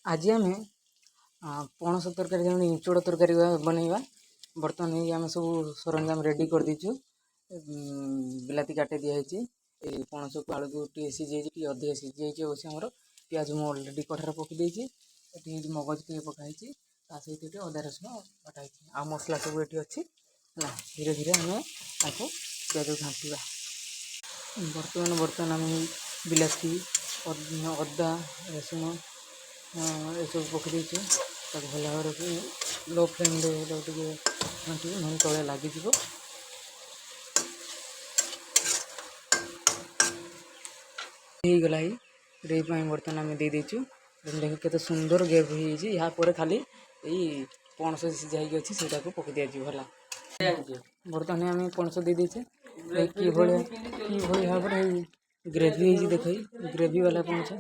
आज आम पणस तरकारी जमीन इचड़ तरकारी बनैबा। बर्तमान ये आम सब सरंजाम रेडी कर दीचु। बिलाती काटे दिखाई पणस को आलू को टे सीझे टे अधिक सीझे आमर पिज मु अलरेडी कढ़ार पकई ये मगज टे पकाई सहित अदा रसुण बटाई आ मसला सब ये अच्छी धीरे धीरे आम आपको पिज घाटा। बर्तमान आम बिलाती अदा रसुण ये सब पकई भल भाव लो फ्लेम टे ना तले लगिज। गला ग्रेवी बर्तमान आम दे देचु। देख के सुंदर ग्रेवी होपर खाली यही पणस सीझा अच्छी से पकई दि भला। बर्तमान आम पणस दे देचे कि भाव ग्रेवी देख ग्रेवी वाला पणस